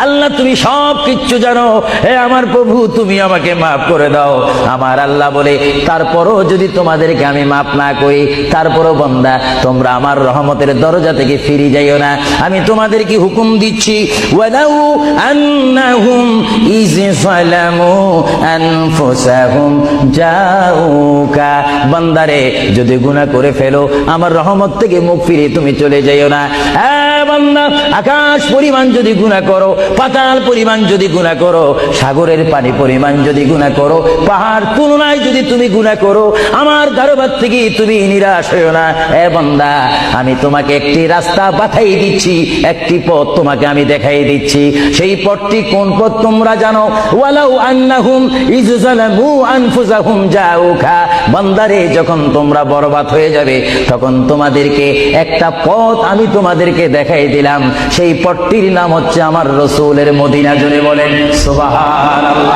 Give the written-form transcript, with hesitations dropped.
আল্লাহ তুমি সব কিচ্ছু জানো, হে আমার প্রভু তুমি আমাকে মাফ করে দাও। আমার আল্লাহ বলে, তারপরও যদি তোমাদেরকে আমি মাফ না করি, তারপরও বান্দা তোমরা আমার রহমতের দরজা থেকে ফিরে যাইও না। আমি তোমাদেরকে হুকুম দিচ্ছি, ওয়ালাউ আন্নাহুম ইয যালামু আনফুসাহুম জাউকা, বান্দারে যদি গুনাহ করে ফেলো আমার রহমত থেকে মুখ ফিরে তুমি চলে যাইও না। হ্যাঁ বান্দা, আকাশ পরিমাণ যদি গুনাহ করো, পাতাল পরিমাণ যদি গুনাহ করো, সাগরের পানি পরিমাণ যদি গুনাহ করো, পাহাড় তুলনায় যদি তুমি গুনাহ করো, আমার দরবার থেকে তুমি নিরাশ হইও না। এ বান্দা, আমি তোমাকে একটি রাস্তা বাতাই দিচ্ছি, একটি পথ তোমাকে আমি দেখাই দিচ্ছি। সেই পথটি কোন পথ তোমরা জানো? ওয়ালাউ আন্নাহুম ইয যালামু আনফুসাহুম জাউকা, বান্দারে যখন তোমরা বরবাদ হয়ে যাবে তখন তোমাদেরকে একটা পথ আমি তোমাদেরকে দেখাই দিলাম। সেই পথটির নাম হচ্ছে আমার রাসূলের মদিনা। জোরে বলেন সুবহানাল্লাহ।